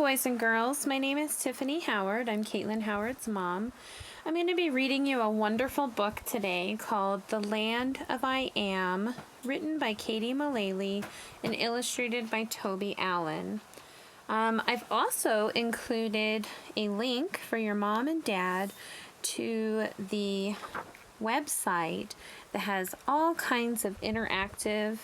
boys and girls. My name is Tiffany Howard. I'm Caitlin Howard's mom. I'm going to be reading you a wonderful book today called The Land of I Am, written by Katie Mullaly and illustrated by Toby Allen. I've also included a link for your mom and dad to the website that has all kinds of interactive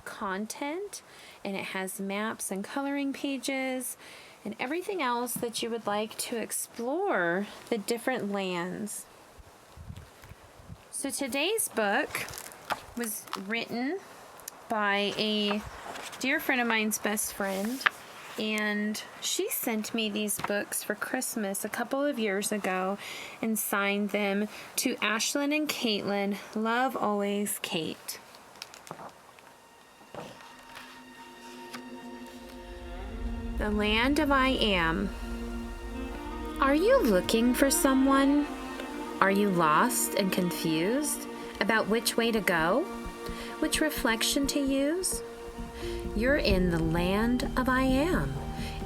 content, and it has maps and coloring pages and everything else that you would like to explore the different lands. So today's book was written by a dear friend of mine's best friend, and she sent me these books for Christmas a couple of years ago and signed them to Ashlyn and Caitlin. Love always, Kate. The Land of I Am. Are you looking for someone? Are you lost and confused about which way to go? Which reflection to use? You're in the Land of I Am,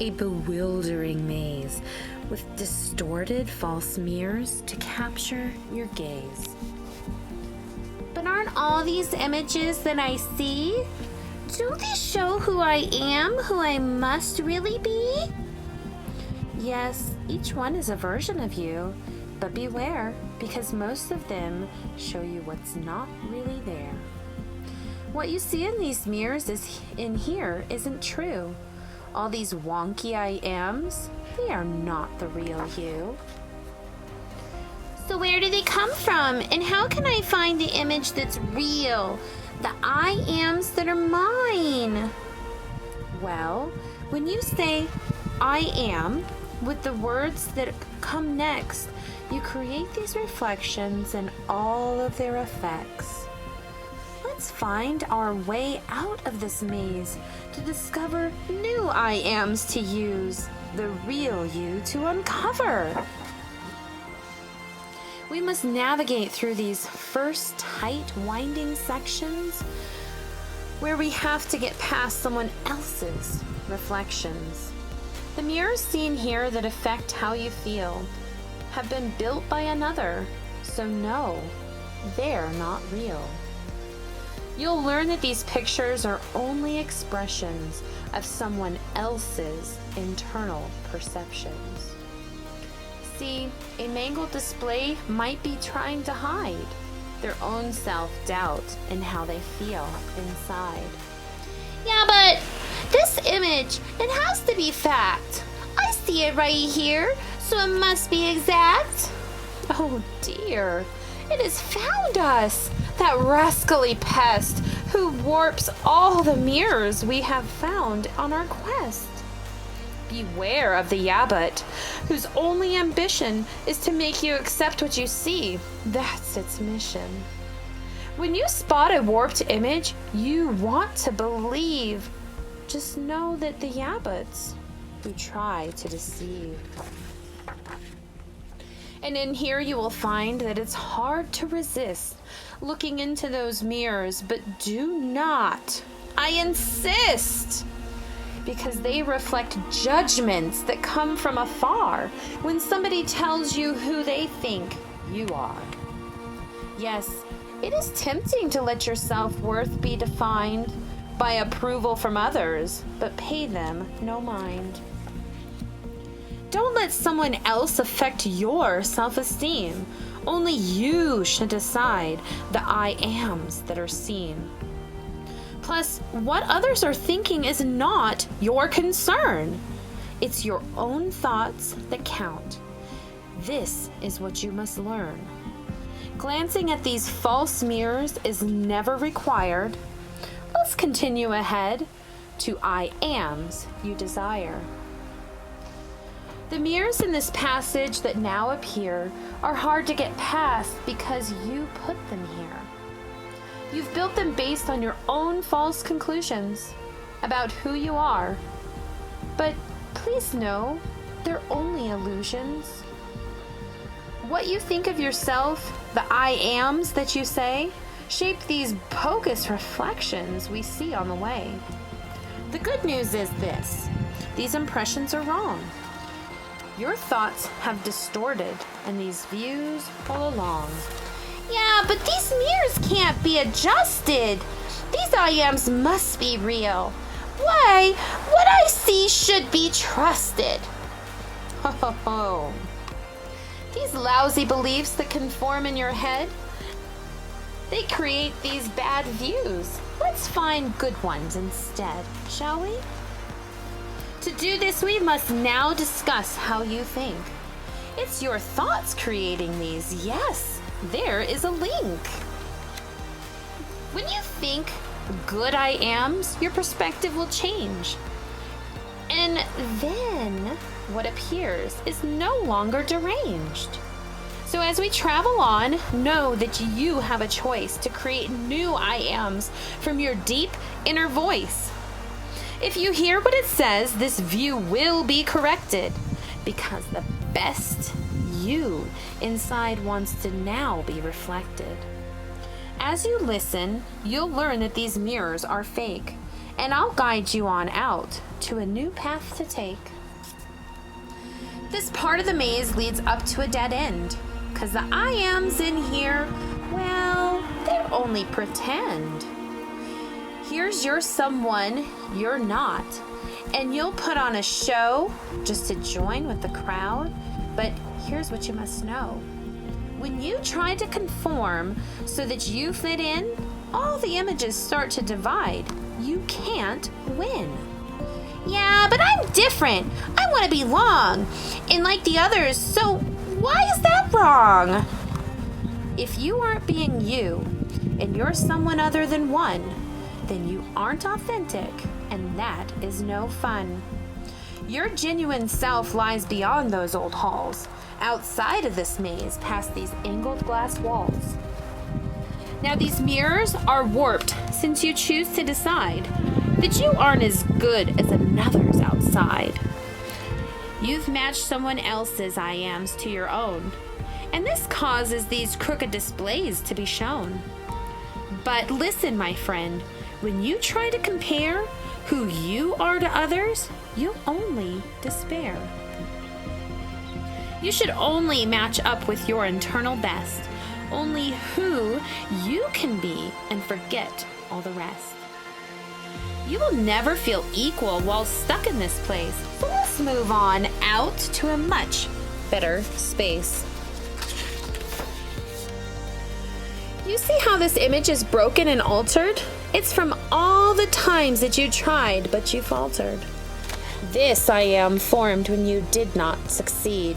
a bewildering maze with distorted false mirrors to capture your gaze. But aren't all these images that I see? Do they show who I am, who I must really be? Yes, each one is a version of you, but beware, because most of them show you what's not really there. What you see in these mirrors in here isn't true. All these wonky I Ams, they are not the real you. So where do they come from, and how can I find the image that's real? The I Ams that are mine. Well, when you say I am with the words that come next, you create these reflections and all of their effects. Let's find our way out of this maze to discover new I Ams to use, the real you to uncover. We must navigate through these first tight, winding sections where we have to get past someone else's reflections. The mirrors seen here that affect how you feel have been built by another, so no, they're not real. You'll learn that these pictures are only expressions of someone else's internal perceptions. See, a mangled display might be trying to hide their own self-doubt and how they feel inside. Yeah, but this image, it has to be fact. I see it right here, so it must be exact. Oh dear, it has found us, that rascally pest who warps all the mirrors we have found on our quest. Beware of the Yabbut, whose only ambition is to make you accept what you see. That's its mission. When you spot a warped image, you want to believe. Just know that the Yabbuts who try to deceive. And in here you will find that it's hard to resist looking into those mirrors, but do not, I insist, because they reflect judgments that come from afar when somebody tells you who they think you are. Yes, it is tempting to let your self-worth be defined by approval from others, but pay them no mind. Don't let someone else affect your self-esteem. Only you should decide the I Ams that are seen. Plus, what others are thinking is not your concern. It's your own thoughts that count. This is what you must learn. Glancing at these false mirrors is never required. Let's continue ahead to I Ams you desire. The mirrors in this passage that now appear are hard to get past because you put them here. You've built them based on your own false conclusions about who you are. But please know, they're only illusions. What you think of yourself, the I Ams that you say, shape these bogus reflections we see on the way. The good news is this: these impressions are wrong. Your thoughts have distorted, and these views all along. Yeah, but these mirrors can't be adjusted. These I AMs must be real. Why? What I see should be trusted. Ho ho ho. These lousy beliefs that can form in your head, they create these bad views. Let's find good ones instead, shall we? To do this, we must now discuss how you think. It's your thoughts creating these. Yes, there is a link. When you think good I AMs, your perspective will change. And then what appears is no longer deranged. So as we travel on, know that you have a choice to create new I AMs from your deep inner voice. If you hear what it says, this view will be corrected, because the best you inside wants to now be reflected. As you listen, you'll learn that these mirrors are fake, and I'll guide you on out to a new path to take. This part of the maze leads up to a dead end, because the I AMs in here, well, they're only pretend. Here's your someone you're not, and you'll put on a show just to join with the crowd. But here's what you must know: when you try to conform so that you fit in, all the images start to divide. You can't win. Yeah, but I'm different. I want to belong, and like the others, so why is that wrong? If you aren't being you, and you're someone other than one, then you aren't authentic, and that is no fun. Your genuine self lies beyond those old halls, outside of this maze, past these angled glass walls. Now these mirrors are warped, since you choose to decide that you aren't as good as another's outside. You've matched someone else's I AMs to your own, and this causes these crooked displays to be shown. But listen, my friend, when you try to compare who you are to others, you'll only despair. You should only match up with your internal best, only who you can be, and forget all the rest. You will never feel equal while stuck in this place, so let's move on out to a much better space. You see how this image is broken and altered? It's from all the times that you tried, but you faltered. This I am formed when you did not succeed.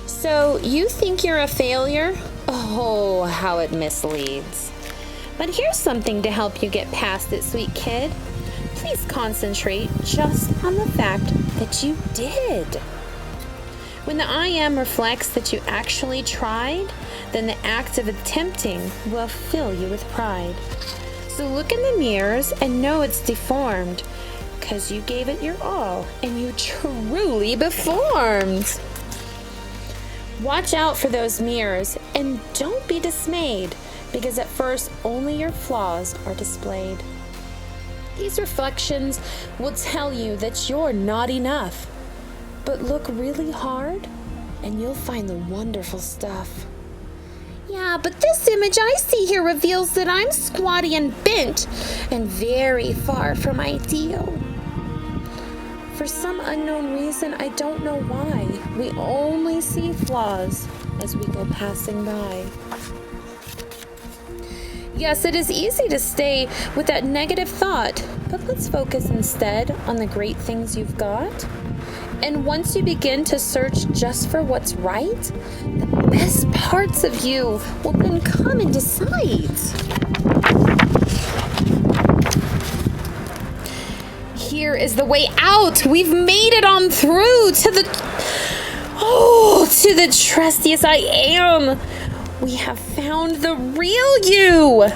So you think you're a failure? Oh, how it misleads. But here's something to help you get past it, sweet kid. Please concentrate just on the fact that you did. When the I am reflects that you actually tried, then the act of attempting will fill you with pride. So look in the mirrors and know it's deformed, because you gave it your all and you truly performed. Watch out for those mirrors and don't be dismayed, because at first only your flaws are displayed. These reflections will tell you that you're not enough. But look really hard and you'll find the wonderful stuff. Yeah, but this image I see here reveals that I'm squatty and bent and very far from ideal. For some unknown reason, I don't know why, we only see flaws as we go passing by. Yes, it is easy to stay with that negative thought, but let's focus instead on the great things you've got. And once you begin to search just for what's right, the best parts of you will then come into sight. Here is the way out. We've made it on through to the trustiest I am. We have found the real you.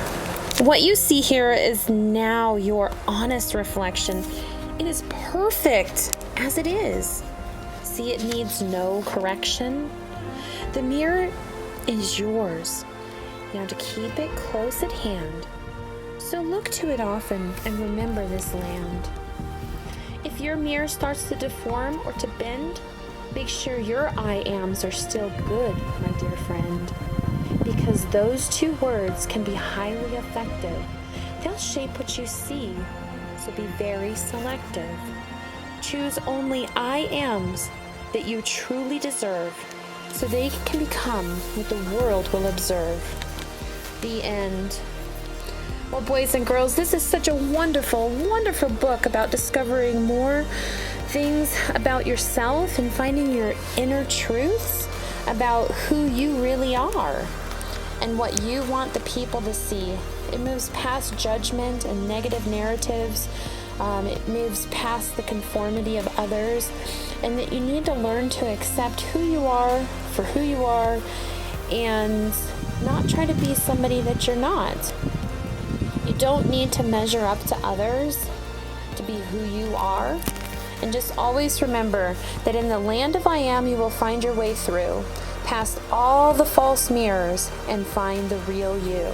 What you see here is now your honest reflection. It is perfect as it is. See, it needs no correction. The mirror is yours. Now to keep it close at hand. So look to it often and remember this land. If your mirror starts to deform or to bend, make sure your I AMs are still good, my dear friend, because those two words can be highly effective. They'll shape what you see, so be very selective. Choose only I AMs that you truly deserve, so they can become what the world will observe. The end. Well, boys and girls, this is such a wonderful, wonderful book about discovering more things about yourself and finding your inner truths about who you really are and what you want the people to see. It moves past judgment and negative narratives. It moves past the conformity of others, and that you need to learn to accept who you are for who you are and not try to be somebody that you're not. You don't need to measure up to others to be who you are. And just always remember that in the land of I am, you will find your way through, past all the false mirrors, and find the real you.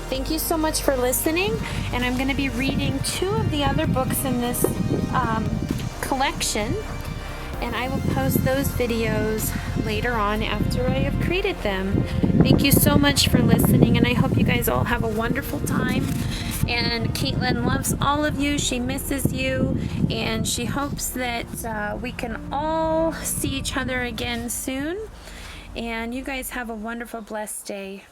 Thank you so much for listening, and I'm going to be reading 2 of the other books in this collection, and I will post those videos later on after I have created them. Thank you so much for listening, and I hope you guys all have a wonderful time. And Caitlin loves all of you. She misses you, and she hopes that we can all see each other again soon. And you guys have a wonderful, blessed day.